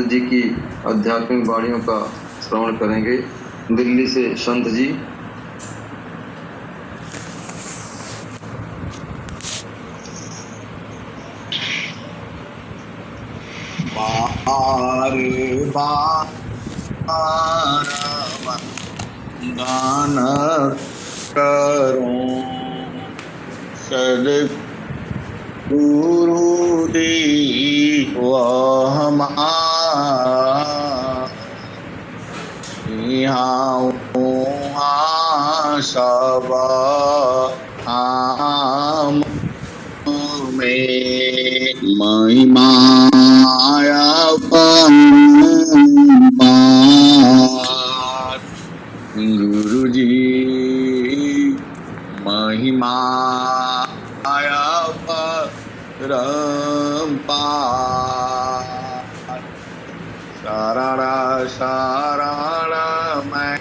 जी की आध्यात्मिक वाणियों का श्रवण करेंगे। दिल्ली से संत जी। बार बार वंदन करूं सद्गुरुदेव हमारा सब आम में महिमाया परम्पार गुरु जी महिमाया परम्पार शरणा शरणा मैं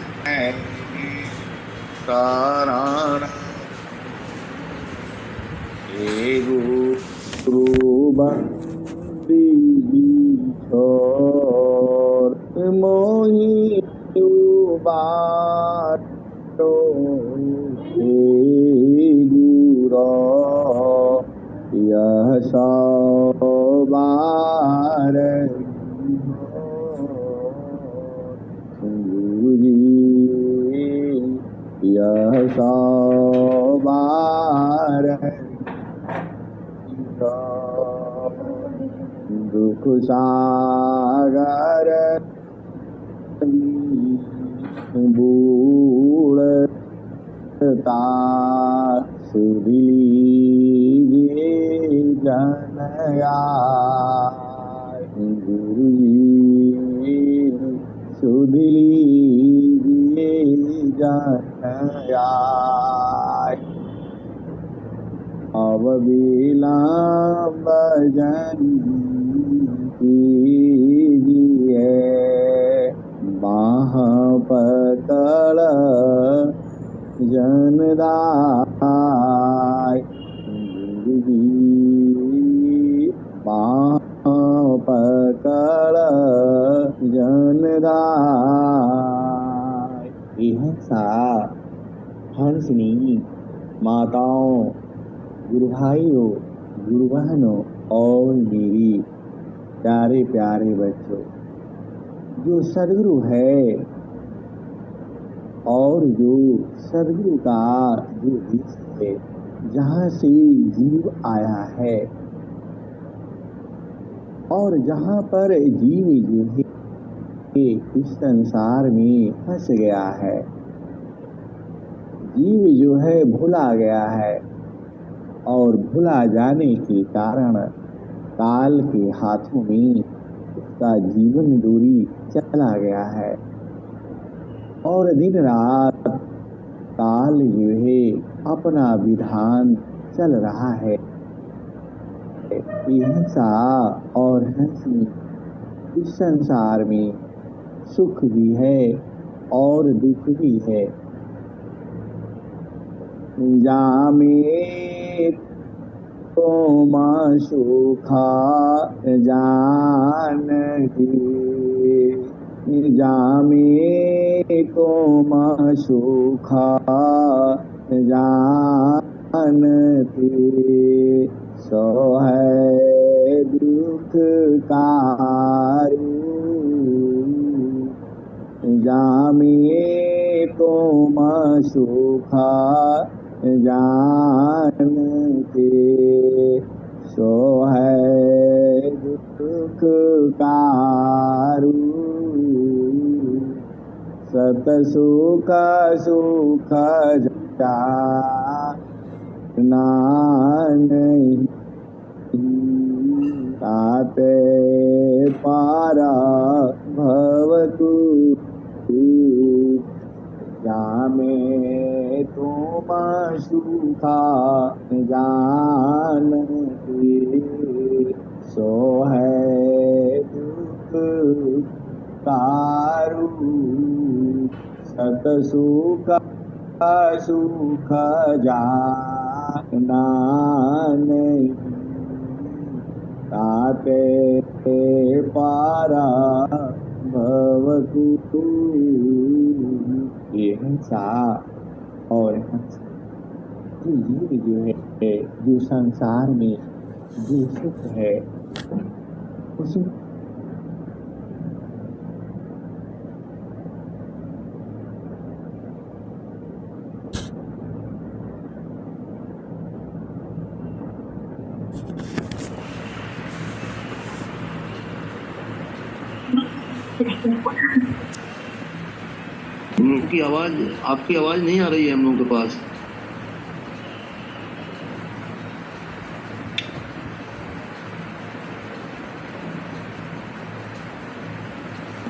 शरण हे गुरु बंदी छोर मोहि बाटो हे गुरु यह सवार गुरु जी यह सवार दुख सागर बूढ़ता सुधी जनया गुरु जी सुधी जनया अब विलंब जन कीजिए बाह पकड़ जनदाय गुरु जी बाह पकड़ जनदाय। हिंसा हंसनी माताओं, गुरु भाइयों, गुरु बहनों और मेरी प्यारे प्यारे बच्चों, जो सदगुरु है और जो सदगुरु का जो देश है जहाँ से जीव आया है और जहाँ पर जीव जो है इस संसार में फंस गया है, जीव जो है भुला गया है और भुला जाने के कारण काल के हाथों में उसका जीवन डोरी चला गया है और दिन रात काल जो है अपना विधान चल रहा है। हिंसा और हंसनी इस संसार में सुख भी है और दुख भी है। जामे तुम सुखा जानती, जामे तुम सुखा जानती, सो है दुख कारु जामे तुम सुखा जानते, सो है दुख कारु सत सुख सुख जाना नहीं ताते पारा भवतु जामे तुम सुखा जानती, सो है दुख कारु सत सुख सुख जाना नहीं ताते पारा भवतु। ये हिंसा और जीव जो है, जो संसार में जो सुख है उसमें उनकी आवाज, आपकी आवाज नहीं आ रही है हम लोगों के पास।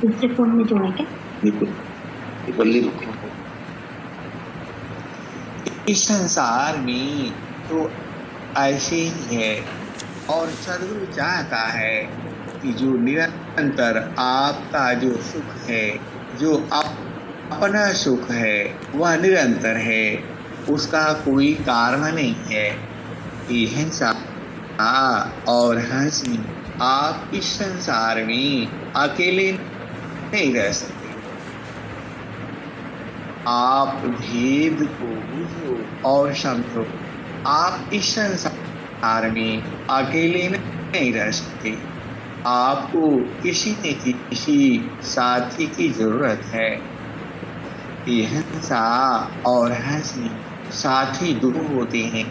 दूसरे फोन में जोड़ा क्या? बिल्कुल इस संसार में तो ऐसे ही है। और सदगुरु चाहता है कि जो निरंतर आपका जो सुख है, जो अपना सुख है, वह निरंतर है, उसका कोई कारण नहीं है। ये हिंसा और हंसी आप इस संसार में अकेले नहीं रह सकते। आप भेद को बुझो और समझो। आप इस संसार में अकेले नहीं रह सकते। आपको किसी न किसी साथी की जरूरत है। ये हिंसा और हंसी साथी दो होते हैं,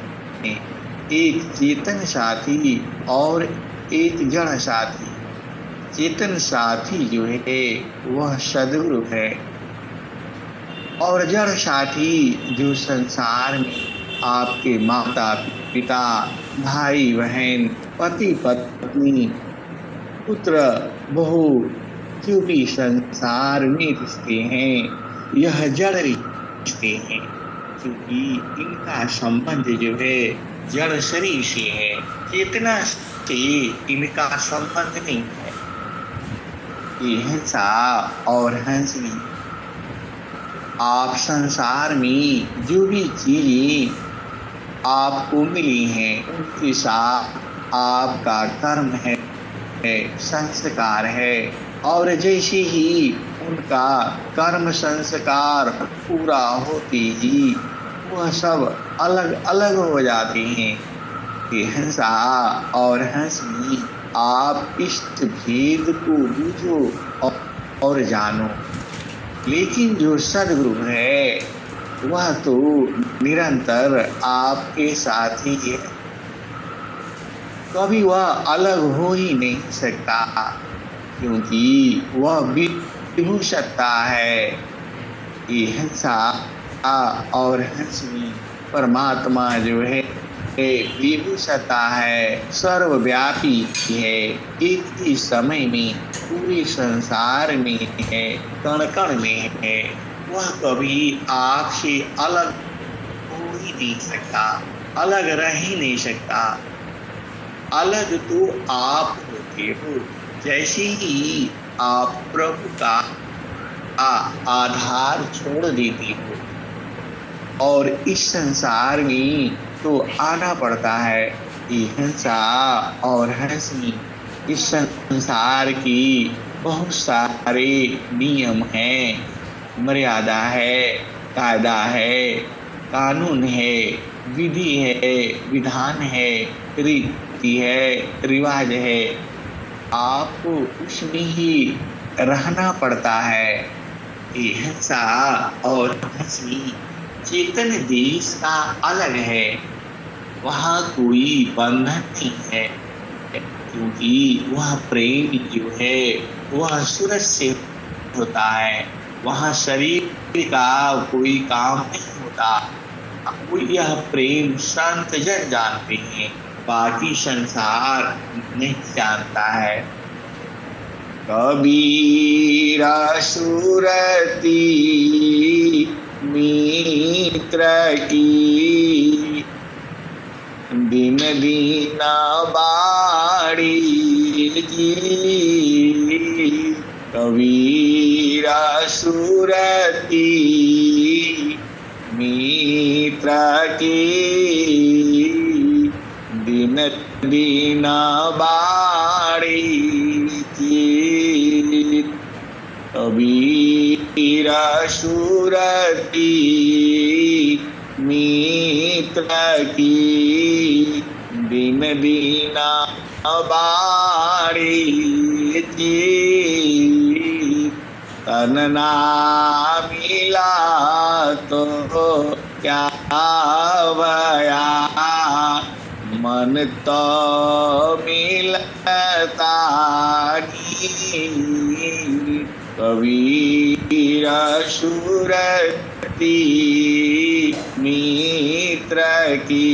एक चेतन साथी और एक जड़ साथी। चेतन साथी जो है वह सद्गुरु है, और जड़ साथी जो संसार में आपके माता पिता, भाई बहन, पति पत्नी, पुत्र बहू, जो भी संसार में रिश्ते हैं, यह जड़ रिश्ते हैं, क्योंकि इनका संबंध जो है जड़ शरीर से है, चेतना से इनका संबंध नहीं है। ये हिंसा और हंसी आप संसार में जो भी चीजें आपको मिली हैं उनके साथ आपका कर्म है, संस्कार है, और जैसे ही उनका कर्म संस्कार पूरा होते ही वह सब अलग अलग हो जाते हैं। ये हिंसा और हंसी आप इस भेद को बूझो और जानो। लेकिन जो सद्गुरु है वह तो निरंतर आपके साथ ही है, कभी वह अलग हो ही नहीं सकता, क्योंकि वह विभु सत्ता है। ये हिंसा और हंसी परमात्मा जो है विभु सत्ता है, सर्वव्यापी है, एक ही समय में पूरे संसार में है, कण कण में है। वह कभी आपसे अलग हो ही नहीं सकता, अलग रह ही नहीं सकता। अलग तो आप होते हो, जैसे ही आप प्रभु का आधार छोड़ देते हो और इस संसार में तो आना पड़ता है। ये हिंसा और हंसी इस संसार की बहुत सारे नियम हैं, मर्यादा है, कायदा है, कानून है, विधि है, विधान है, रीति है, रिवाज है। आपको उसमें ही रहना पड़ता है। ये हिंसा और हंसी चेतन देश का अलग है, वहाँ कोई बंधन नहीं है, क्योंकि वह प्रेम जो है वह सूरज से होता है। वहाँ शरीर का कोई काम नहीं होता। यह प्रेम संत जन जानते हैं, बाकी संसार नहीं जानता है। कबीरा सुरती मित्र की दिन दीना बाड़ी जी। कबीरा सुरती मित्र की दिन दीना बाड़ी कबीर सुरती मित्र की दिन दीना बाड़ी जी तन ना मिला तो क्या भया मन तो मिलता नहीं कबीर सुरती मित्र की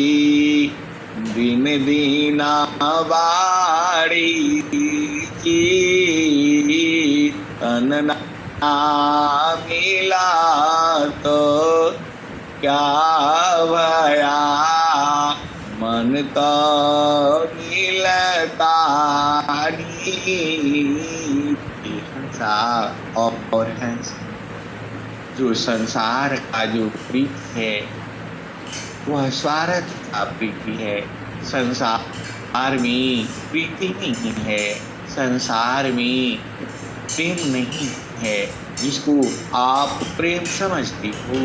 दिन दीना बाड़ी की तन ना मिला तो क्या भया मन तो मिलता नहीं और हंस जो संसार का जो प्रीति है वह स्वार्थ का प्रीति है। संसार में प्रीति नहीं है, संसार में प्रेम नहीं है। जिसको आप प्रेम समझते हो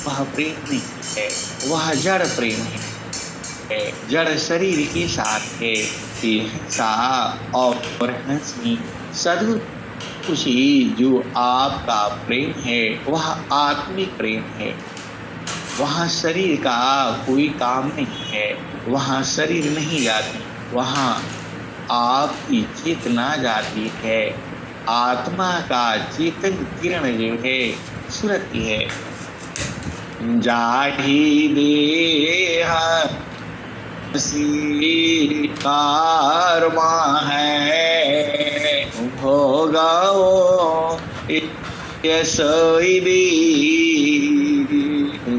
वह प्रेम नहीं है, वह जड़ प्रेम है, जड़ शरीर के साथ है। हिंसा और हंसी सद्गुरु खुशी जो आपका प्रेम है वह आत्मिक प्रेम है। वहाँ शरीर का कोई काम नहीं है, वहाँ शरीर नहीं जाती, वहाँ आपकी चेतना जाती है। आत्मा का चेतन किरण जो है सुरती है। जाहि देह कर्मा है भोगाओ यसोई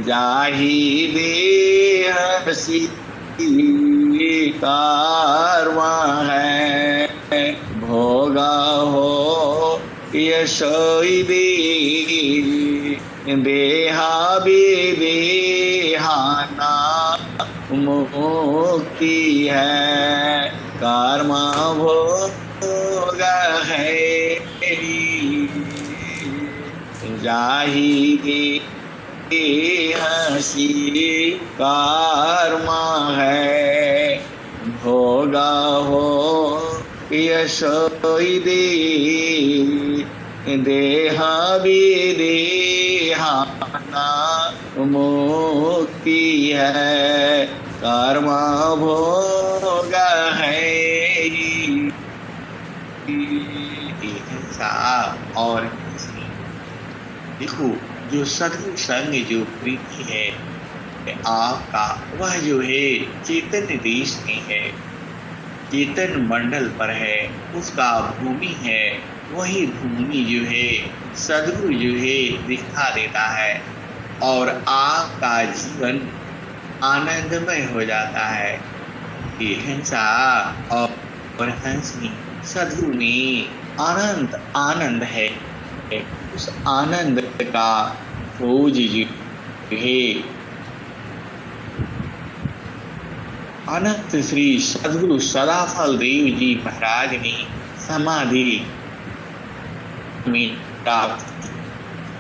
जाहि देह कर्मा है भोगा हो यसोई देहा विदेहाना मुक्ति है कर्मा भोग है जाहि हसी कर्मा है भोगा हो यशोई देहा विदेहाना मुक्ति है कर्मा भोग है। हिंसा और देखो जो सद्गुरु संग जो प्रीति है आपका वह जो है चेतन देश में है, चेतन मंडल पर है, उसका भूमि है। वही भूमि जो है सद्गुरु जो है दिखा देता है और आपका जीवन आनंदमय हो जाता है। ये हिंसा और हंसी सद्गुरु में अनंत आनंद है। उस आनंद का खोज जो है अनंत श्री सद्गुरु सदाफल देव जी महाराज ने समाधि में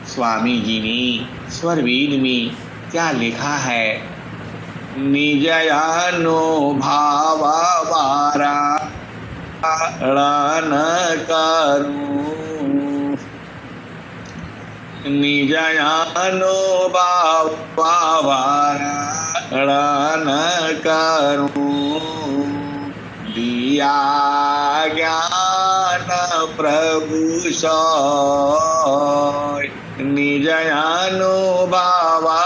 स्वामी जी ने स्वरवेद में क्या लिखा है? निजयानुभावा वारण करूं निजयानुभावा वारण करूं दिया ज्ञान प्रभु सोय निजयानुभावा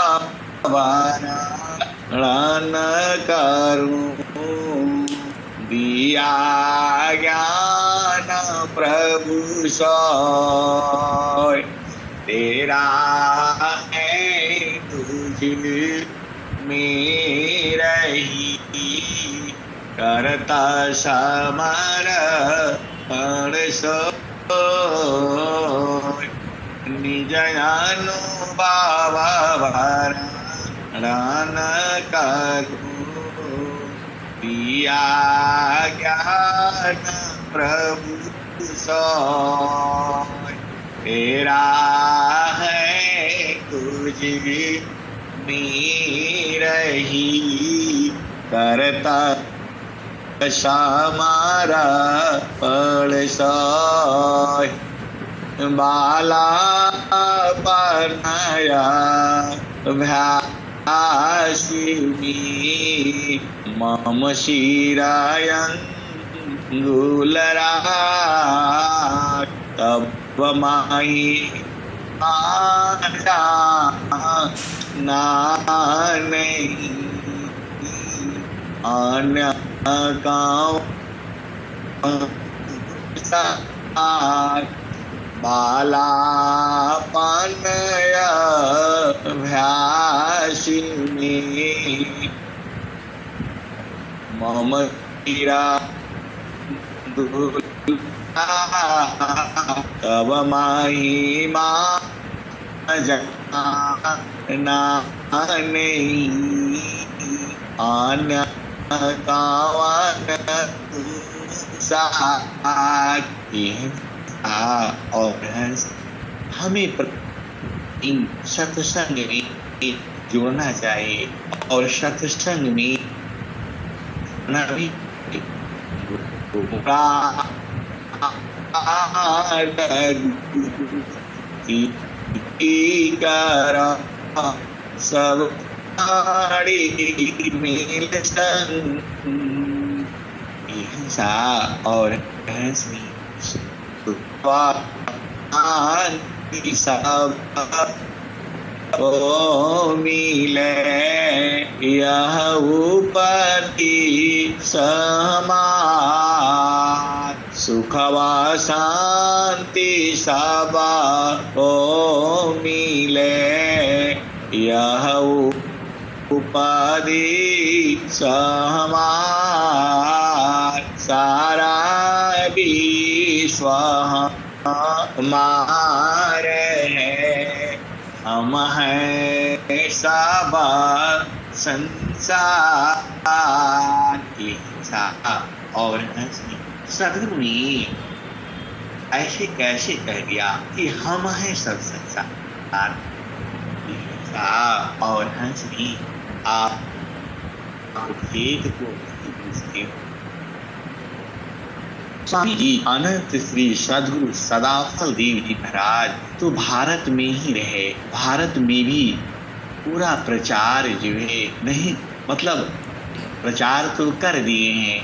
वारण करूं दिया ज्ञान प्रभु सोय तेरा है तुझे मेरा ही करता समर्पण सोय निजयानुभावा वारण करूं दिया ज्ञान प्रभु सोय तेरा है कुछ मी रही करता समारा पड़सोय बाला पनया भ्यासिनी मम शिरायंगुलरा तब माही आना नहीं अन्य गाँव बाला पनया भ्यासिनी मम शिरा तब महिमा जाना नहीं अन्य कावन और हमें इन सत्संग में जुड़ना चाहिए और सत्संग में भी सब मिल हिंसा और सब ओ मिले यह उपति समान सुखवा शांति सबा ओ मिले यह उपाधि समान सारा विश्व हमारे है हम हैं सब संसार की हिंसा और हंसनी। सदगुरु ने ऐसे कैसे कह दिया कि हम हैं सब संसार की हिंसा और हंसनी। आप भेद को नहीं पूछते हो। स्वामी जी अनंत श्री सदगुरु सदाफल देव जी महाराज तो भारत में ही रहे, भारत में भी पूरा प्रचार जो है नहीं मतलब प्रचार तो कर दिए हैं।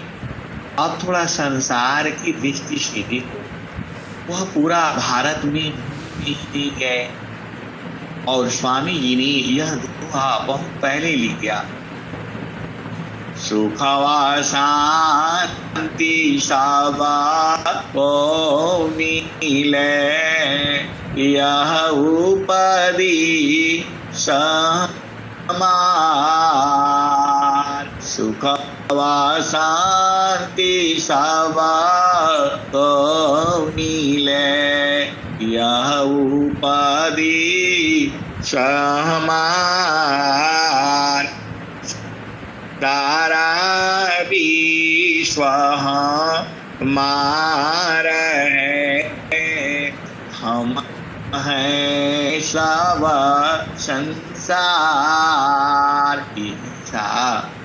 अब थोड़ा संसार की दृष्टि से देखो, वह पूरा भारत में भी गए और स्वामी जी ने यह दोहा बहुत पहले लिख दिया। सुखवा शांति सबा को मिले यह उपदी समान सुखवा शांति सबा को मिले यह उपदी समान सारा विश्व हमारा है हम हैं सब संसार की हिंसा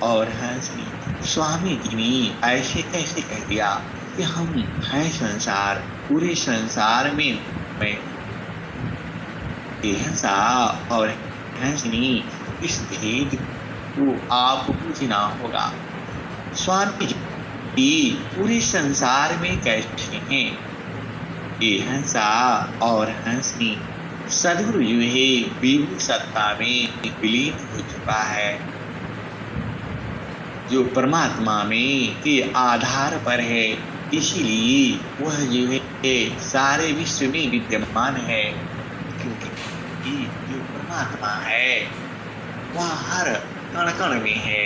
और हंसनी। स्वामी जी ने ऐसे कैसे कह दिया कि हम हैं संसार, पूरे संसार में हिंसा और हंसनी इस भेद को आपको पूछना होगा। स्वामी जी पूरे संसार में कैसे हैं? ये हिंसा और हंसनी सदगुरु जो है विभु सत्ता में विलीन हो चुका है, जो परमात्मा में के आधार पर है। इसीलिए वह जो है सारे विश्व में विद्यमान है, क्योंकि जो परमात्मा है वह हर कण कण में है।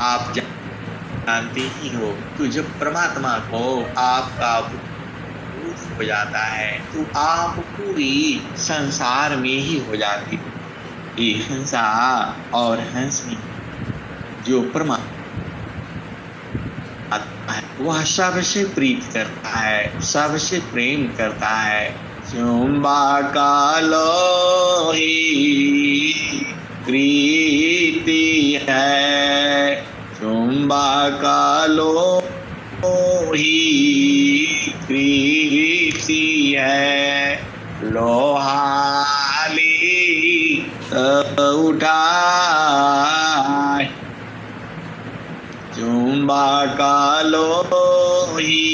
आप जानते ही हो तो जब परमात्मा को आपका हो जाता है तो आप पूरी संसार में ही हो जाती हो। ये हिंसा और हंसनी जो परमात्मा है, वह सबसे प्रीत करता है, सबसे प्रेम करता है। चुंबकालो ही प्रीति है, चुंबकालो ही प्रीति है। लोहाली उठाए, चुंबकालो ही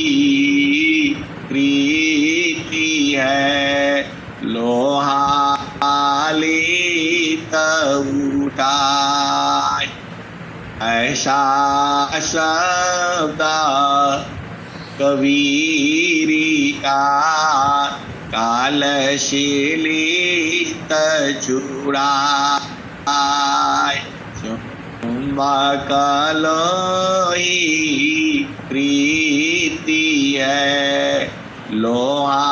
प्रीति है। लोहाली उठाए, ऐसा शब्द कबीरी का कालशीलित छुड़ाए। चुंबकालो ही प्रीति है, लोहालित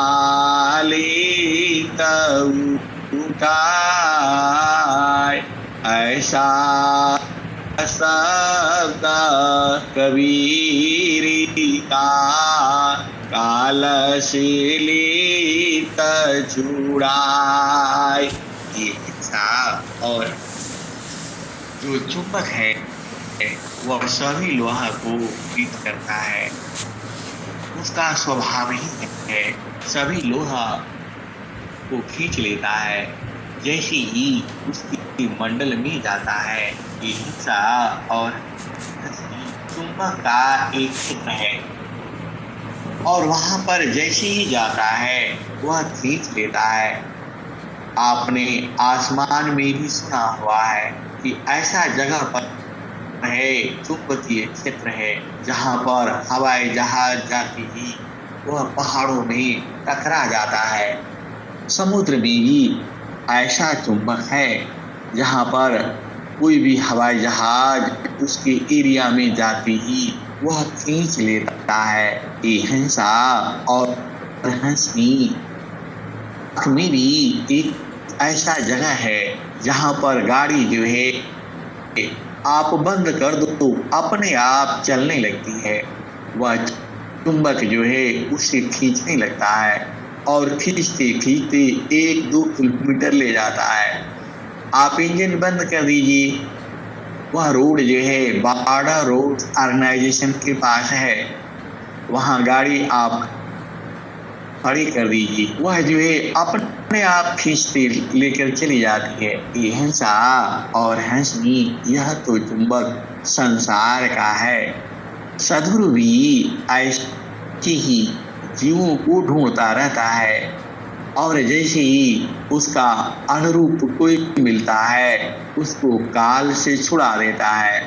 उठाए। ऐसा शब्द कबीरी का कालशीलित छुड़ाए। ये हिंसा और जो चुंबक है वह सभी लोहा को प्रीत करता है, उसका स्वभाव ही है, सभी लोहा को खींच लेता है। जैसे ही उसकी मंडल में जाता है, ये हिंसा और चुंबक का एक क्षेत्र है और वहां पर जैसे ही जाता है वह खींच लेता है। आपने आसमान में भी सुना हुआ है कि ऐसा जगह पर है, चुंबकीय क्षेत्र है, जहां पर हवाई जहाज जाती ही वह पहाड़ों में टकरा जाता है। समुद्र में भी ऐसा चुंबक है जहां पर कोई भी हवाई जहाज उसके एरिया में जाती ही वह खींच लेता है। ये हिंसा और हंसनी में भी एक ऐसा जगह है जहां पर गाड़ी जो है आप बंद कर दो तो अपने आप चलने लगती है। वह चुंबक जो है उससे खींचने लगता है और खींचते खींचते 1-2 किलोमीटर ले जाता है। आप इंजन बंद कर दीजिए, वह रोड जो है बॉर्डर रोड ऑर्गेनाइजेशन के पास है, वहाँ गाड़ी आप खड़ी कर दीजिए, वह जो है अपने आप खींचते लेकर चली जाती है। ये हिंसा और हंसनी यह तो चुंबक संसार का है। साधु भी ऐसे ही जीवों को ढूंढता रहता है और जैसे ही उसका अनुरूप कोई मिलता है उसको काल से छुड़ा देता है।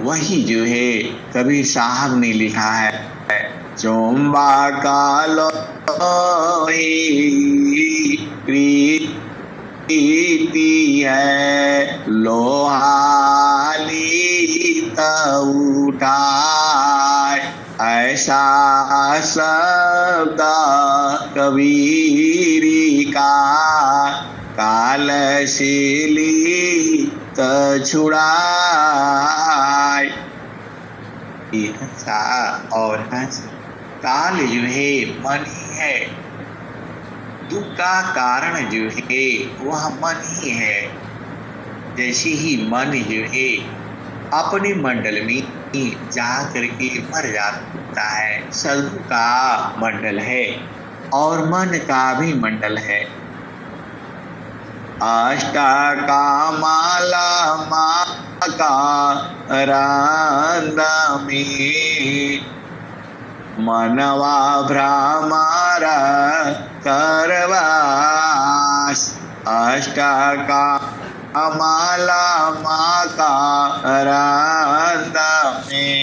वही जो है कबीर साहब ने लिखा है, चुंबकालो ही प्रीति है, लोहालित उठाए। ऐसा शब्द कबीरी का कालशीलित छुड़ाए। हिंसा और हंस काल जो है मन ही है, दुख का कारण जो है वह मन ही है। जैसे ही मन जो है अपने मंडल में जा करके मर जाता है, साधु का मंडल है और मन का भी मंडल है। अष्टकामाला का रांद में मनवा भ्रमर करवास। अष्टकामाला का रांद में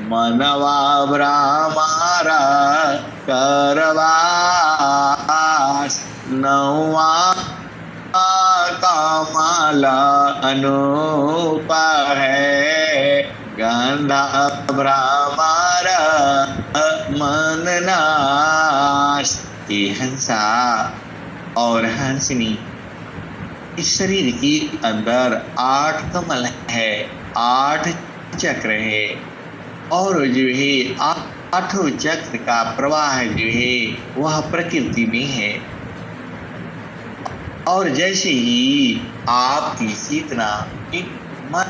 मनवा भ्रमर करवास। नौवा कमला अनूप है, गंधा भ्रमर मन नाश। ये हंसा और हंसनी इस शरीर के अंदर 8 कमल है, 8 चक्र है और जो है आठों चक्र का प्रवाह जो है वह प्रकृति में है। और जैसे ही आपकी चेतना मन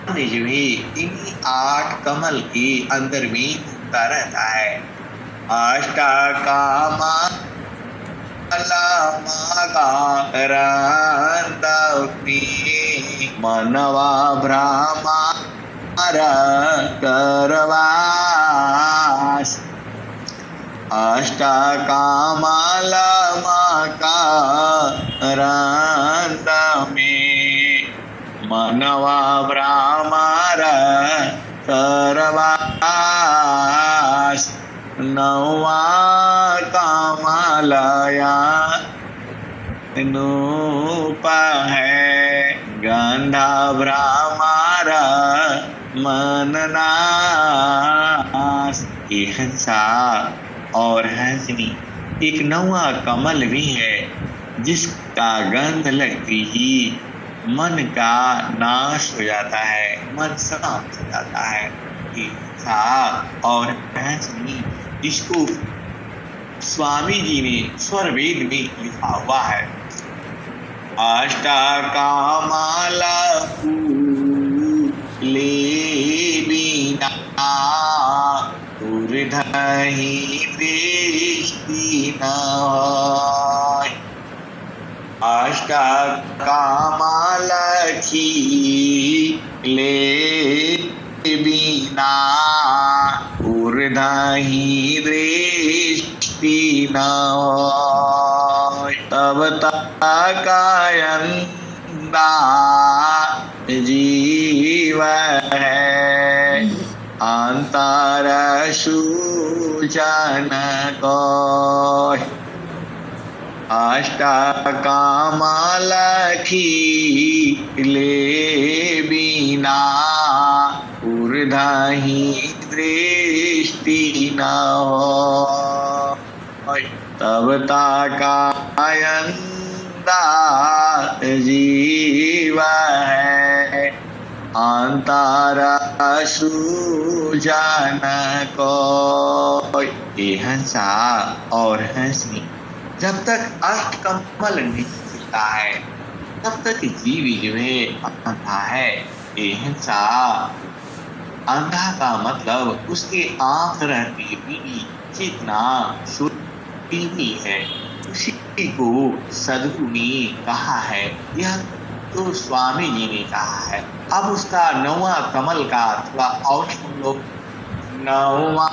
जो है इन्हीं 8 कमल के अंदर में घूमता रहता है। अष्टकामा मनवा भ्रमर करवास अष्टकामलमकरंद में मनवा भ्रमर करवास नवा कमलया नूप है गंधा भ्रमर मननास। ये हंसा और हंसनी एक नवा कमल भी है जिसका गंध लगती ही मन का नाश हो जाता है, मन शांत हो जाता है। ये हंसा और हंसनी इसको स्वामी जी ने स्वर वेद में लिखा हुआ है। अष्टकामला ले बिना उर्धहि दृष्टि न होय। अष्टकामला ले बिना उर्धहि दृष्टि न होय। तब तकायंदा जीव है अंतर सूचन को। अष्टकामल ले बिना उर्धहि दृष्टि न होय। तब तकायंदा जीव है अंतर सूजन को। ये हंसा और हंसनी जब तक अष्टकमल नहीं दिखता है तब तक जीव जो है अंधा है। ये हंसा अंधा का मतलब उसके आंख रहती भी चेतना सुनी है, उसी को सदगुरु ने कहा है। यह तो स्वामी जी ने कहा है। अब उसका नवा कमल का थोड़ा और सुन लो। नवा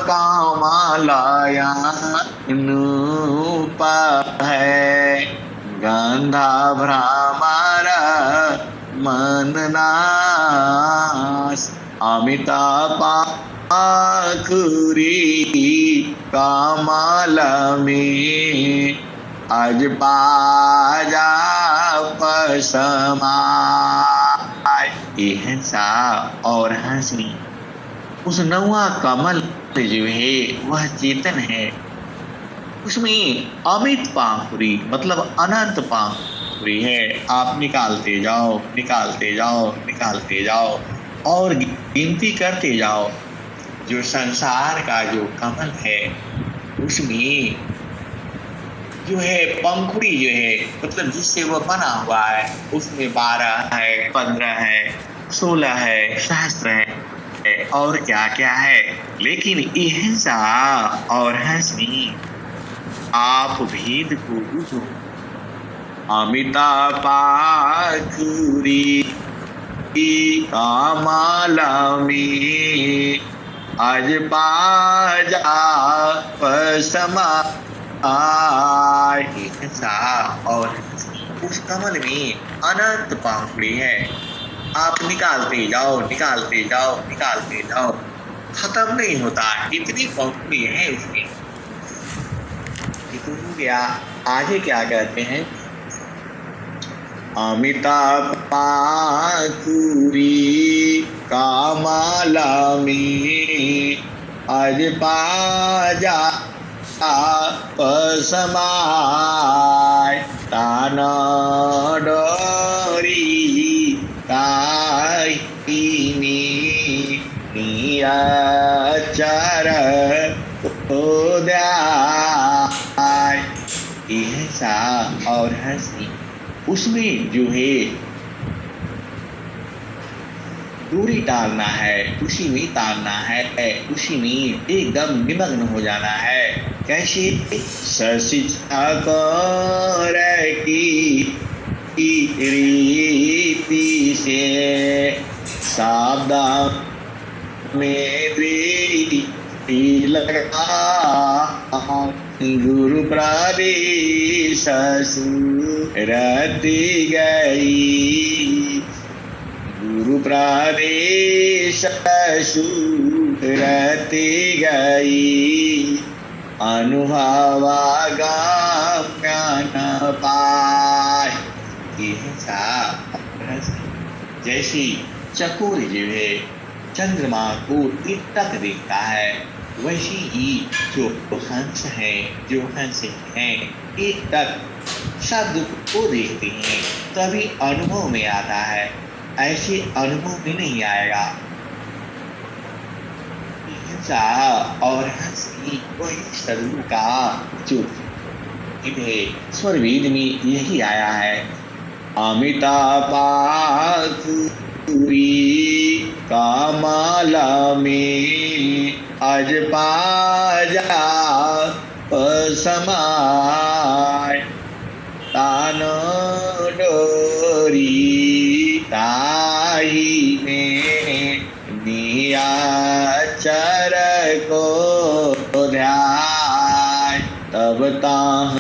कमलया नूप है गंधा भ्रमर मननास। अमिता पाखुरी कमल में अज पाजा पसमाय। ये हंसा और हंसनी उस नवा कमल जो है वह चेतन है। उसमें अमित पाखुरी मतलब अनंत पाखुरी है। आप निकालते जाओ निकालते जाओ निकालते जाओ और गिनती करते जाओ। जो संसार का जो कमल है उसमें जो है पंखुड़ी जो है मतलब जिससे वह बना हुआ है उसमें 12 है 15 है 16 है सहस्त्र है और क्या क्या है। लेकिन ये हिंसा और हंसनी आप भेद को बुझो। अमिता पाखुरी कमल में अज पाजा पसमाय। हिंसा और उस कमल में अनंत पंखुड़ी है। आप निकालते जाओ निकालते जाओ निकालते जाओ, खत्म नहीं होता। इतनी पंखुड़ी है उसमें। हो गया। आगे क्या कहते हैं? अमिता पाखुरी कमल में अज पाजा पसमाय। तान डोरी ताई नियाचर उदयाय। ऐसा और हंसी उसमें जो है दूरी डालना है, उसी में तारना है, उसी में एकदम निमग्न हो जाना है। कैसे? शशि ठाकुर की रीति से सावधान में दृष्टि लगा, गुरु प्रदेश सुरति गई, गुरु प्रदेश सुरति गई, अनुभवागम्य न पाए। जैसी चकोर जो है चंद्रमा को एकटक देखता है, वैसी ही जो हंस हैं, जो हंस हैं एकटक शब्द को देखते हैं, तभी अनुभव में आता है, ऐसे अनुभव में नहीं आएगा। हिंसा और हंसी वही स्वरूप का जो है, स्वर वेद में यही आया है। अमितापाकुरी कामाला में अजपाजा पसमाय, तानो डोरी ताही में नियाचर को ध्याय, तब ताह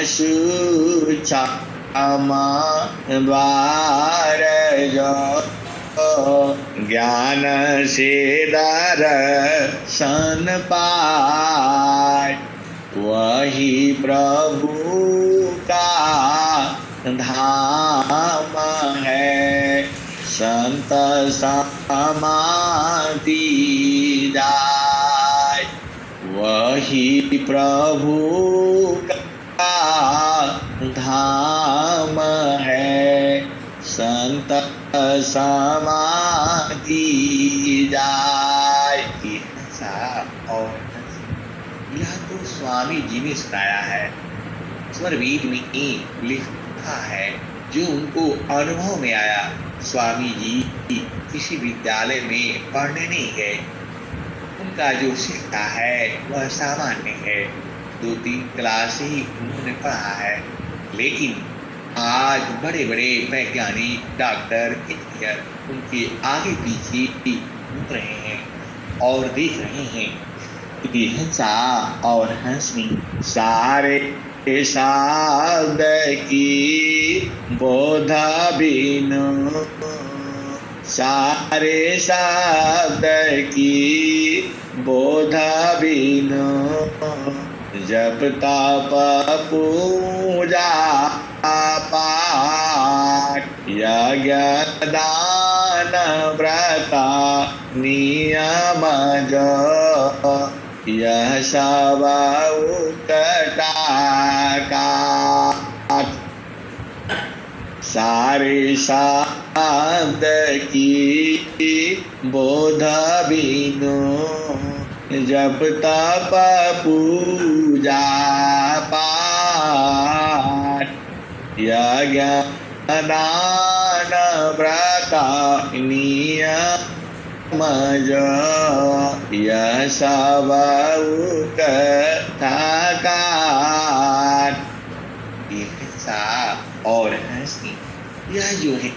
सुचा द्वार जो ज्ञान से दर्शन पाए, वही प्रभु का धाम है, संत समाधि जाय, वही प्रभु का धाम है, संत समाधि जाय। और यह तो स्वामी जी ने सुनाया है, स्वर वेद में लिखा है, जो उनको अनुभव में आया। स्वामी जी किसी विद्यालय में पढ़ने नहीं गए, उनका जो शिक्षा है वह सामान्य है, 2-3 क्लास ही उन्होंने पढ़ा है, लेकिन आज बड़े बड़े वैज्ञानिक, डॉक्टर, इंजीनियर उनके आगे पीछे घूम रहे हैं और देख रहे हैं कि हिंसा और हंसनी सारे शब्द की बोध बिनु, सारे शब्द की बोध बिनु, जप तप पूजा पाठ यज्ञ दान व्रत नियम जो, यह सब उकटाकाट, सारे शब्द की बोध बिनु, जप तप पूजा पाठ यज्ञ दान व्रत नियम जो, यह सब उकटाकाट। हिंसा और हंसी यह जो है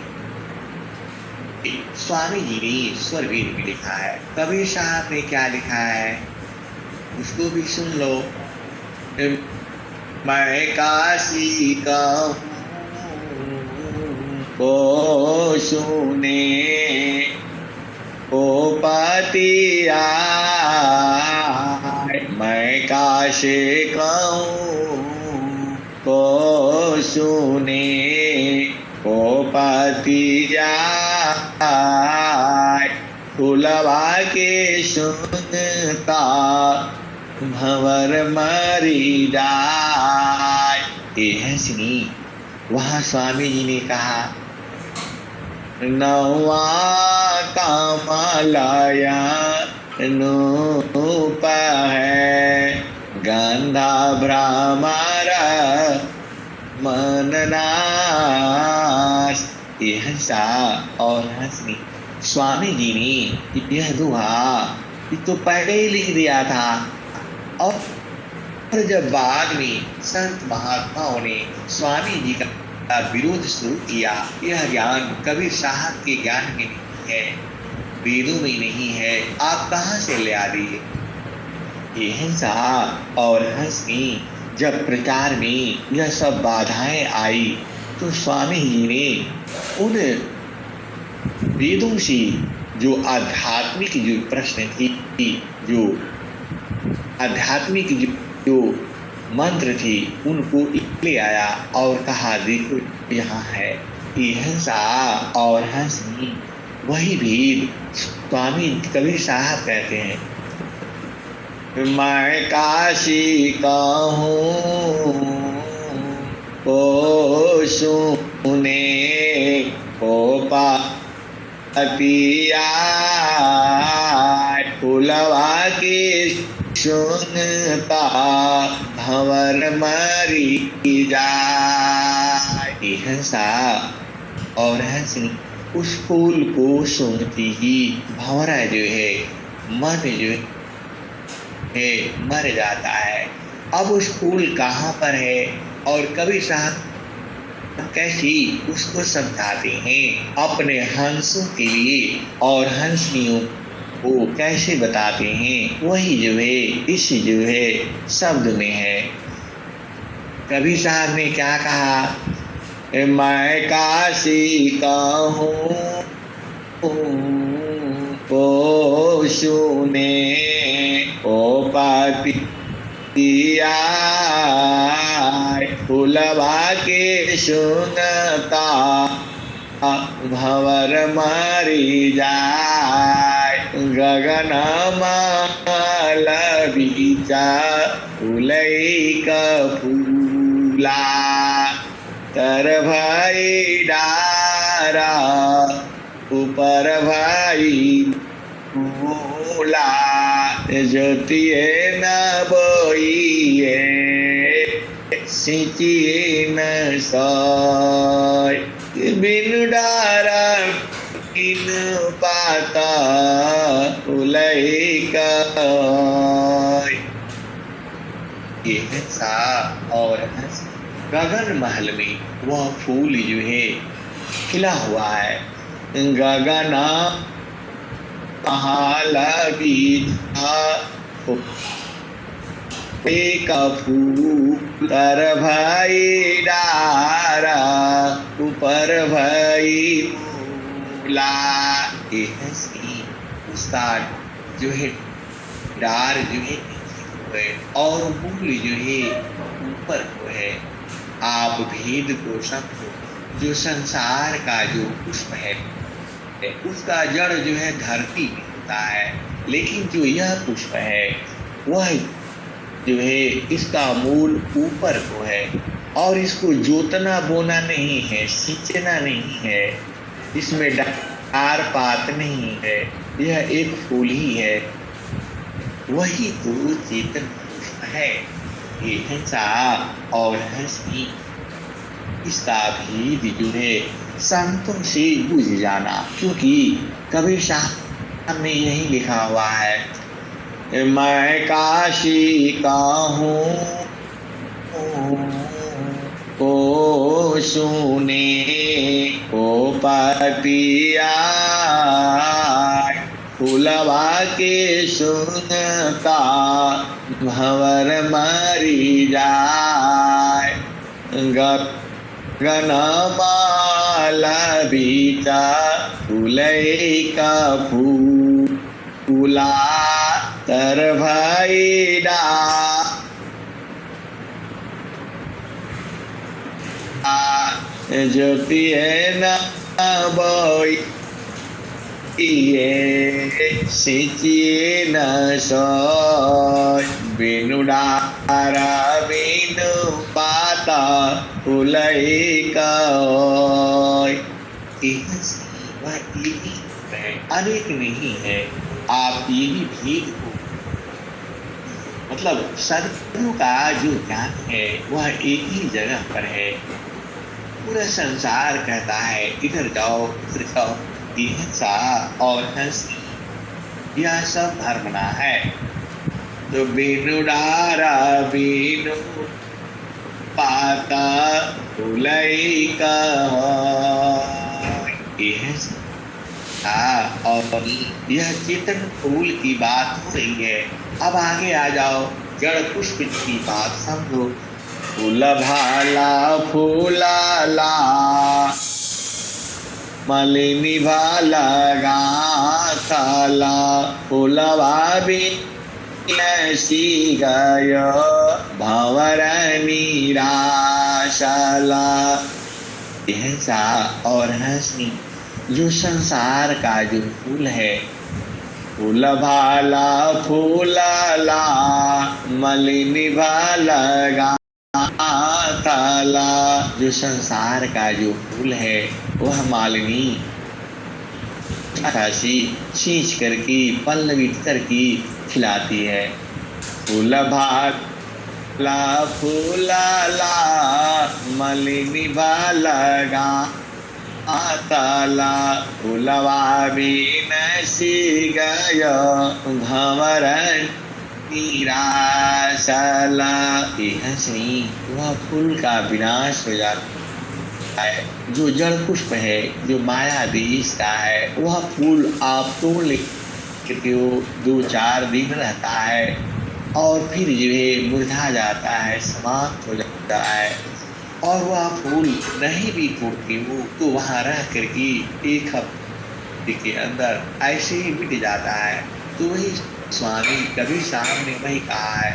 स्वामी जी ने स्वर वेद में लिखा है। कबीर साहब ने क्या लिखा है उसको भी सुन लो। मैं काशी कहूँ को सुने को पतिया, मैं काशी कहूँ को सुने को पति जाय, फुलवा के सुनता भंवर मरी जाय। ये सुनी वहाँ स्वामी जी ने कहा, नौवा कमलया नूप है गंधा भ्रमर मननाश। ये हंसा और हंसनी। स्वामी जी ने यह दोहा तो पहले ही लिख दिया था, और जब बाद में संत महात्माओं ने स्वामी जी का विरोध शुरू किया, यह ज्ञान कबीर साहब के ज्ञान में नहीं है, वेदों में नहीं है, आप कहाँ से ले आ दिए। ये हिंसा और हंसनी जब प्रचार में यह सब बाधाएं आई तो स्वामी जी ने उन वेदों से जो आध्यात्मिक जो प्रश्न थी, जो आध्यात्मिक जो मंत्र थी, उनको ले आया और कहा देखो यहाँ है। ये हिंसा और हंसनी वही भेद स्वामी कबीर साहब कहते हैं। मैं काशी का हूँ ओ सुने ओ पातिया फुलवा की सुनता भंवर मरी जाए। हंसा और हंसनी उस फूल को सुनती ही भंवरा जो है, मन जो है मर जाता है। अब उस फूल कहाँ पर है और कबीर साहब कैसी उसको समझाते हैं अपने हंसों के लिए और हंसनियों को कैसे बताते हैं, वही जो है इस जो है शब्द में है। कबीर साहब ने क्या कहा, मैं काशी का हूँ ओ सुने ओ पातिया फुलवा के सुनता भंवर मरी जाए। गगन माल बीचा फुलई का फूला तर भाई डारा ऊपर भाई फूला ज्योतिए न बोइए सिंचिए न सोय बिन डारा बिन पाता फुलई का। ये हंसा और हंस गगन महल में वह फूल जो है खिला हुआ है। गगना महल बीता का फूल तर भाई डारा ऊपर भाई फूला। ये हंसी उसका जो है डार जो है और मूल जो है ऊपर को है। आप भेद को समझो, जो संसार का जो पुष्प है उसका जड़ जो है धरती में होता है, लेकिन जो यह पुष्प है वह जो है इसका मूल ऊपर को है और इसको जोतना बोना नहीं है, सींचना नहीं है, इसमें डार पात नहीं है, यह एक फूल ही है, वही तो चेतन पुष्प है। ये हंसा और हंसनी इसका भेद जो है संतों से बुझ जाना, क्योंकि कबीर साहब ने यही लिखा हुआ है, मैं काशी का हूँ ओ सुने ओ पातिया फुलवा के सुनता भंवर मरी जाए। गगन माला बीचा फुलई का फूला तर भाई डा ज्योति है न बोई सिंचिए न सोय बिनु डारा बिनु पाता फुलई का ओय। अनेक नहीं है, आप ये भी भेद को, मतलब सद्गुरु का जो ज्ञान है वह एक ही जगह पर है। पूरा संसार कहता है इधर जाओ उधर जाओ, हिंसा और हंसी यह सब धर्मना है। तो बेनु डारा बेनु पाता भुलई का और यह चेतन फूल की बात हो रही है। अब आगे आ जाओ, जड़ पुष्प की बात समझो। फूल भाला फूलाला मलिनी भाला गाथाला फूलवा भी नसी गय भंवर निराशाला। हिंसा और हंसनी जो संसार का जो फूल है, फूल भाला फूलाला मलिनी भाला गाथाला, जो संसार का जो फूल है वह मालिनी राशि सींच करके पल्लवी करके खिलाती है। फूल भाला फूलाला मलिनी भाला गाथाला फूलवा भी नसी गय भंवर निराशाला। हंसनी वह फूल का विनाश हो जाता है। जो जड़ पुष्प है, जो माया देश का है, वह फूल आप तोड़ लेते हो, 2-4 दिन रहता है और फिर जो है मुरझा जाता है, समाप्त हो जाता है। और वह फूल नहीं भी तोड़ते हो तो वहाँ रह करके 1 हफ्ते के अंदर ऐसे ही मिट जाता है। तो वही स्वामी कबीर साहब ने वही कहा है,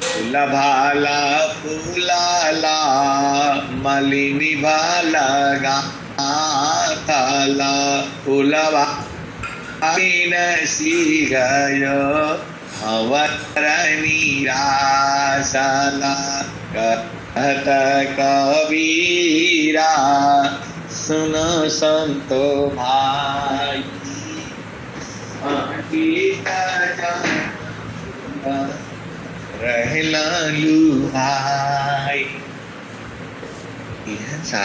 फूल भाला फूलाला मलिनी भाला गाथाला फूलवा नसी गय भंवर निराशाला। कहत कबीरा सुनो संतो भाई, रहला लुभाई। हंसा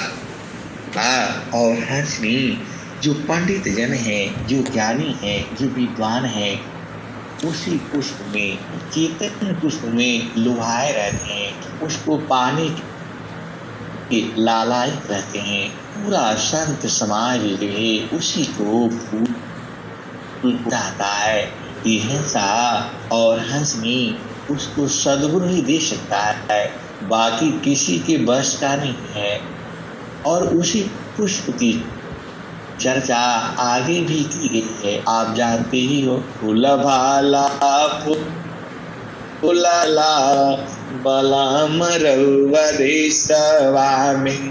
और हंसनी जो पंडित जन है, जो ज्ञानी है, जो विद्वान है, उसी पुष्प में, चेतन पुष्प में लुभाए रहते हैं, उसको पाने के लालायित रहते हैं। पूरा संत समाज जो है उसी को फूल चाहता है। ये हिंसा और हंसनी उसको सद्गुरु ही दे सकता है, बाकी किसी के बस का नहीं है। और उसी पुष्प की चर्चा आगे भी की गई है, आप जानते ही हो। फूल भाला फूलाला बलम रउआ देशवा में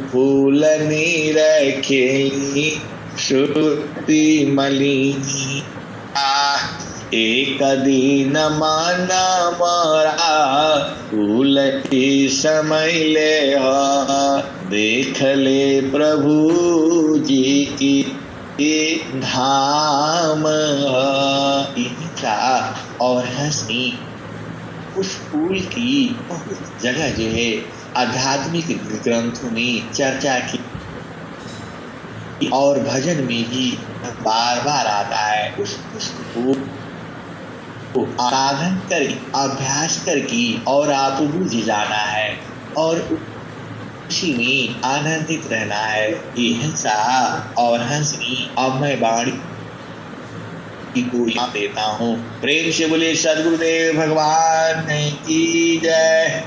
फूल रखेली श्रुति मलिनी। एक दिन माना मरा फूल की समय ले देख ले प्रभु जी की धाम। और हंसनी उस फूल की बहुत जगह जो है आध्यात्मिक ग्रंथों में चर्चा की और भजन में भी बार बार आता है। उस पुष्प को आराधन कर अभ्यास करके और आप बुझ जाना है और उसी में आनंदित रहना है। ये हिंसा और हंसनी अब मैं वाणी को यहाँ देता हूँ। प्रेम से बोले सद्गुरुदेव भगवान की जय।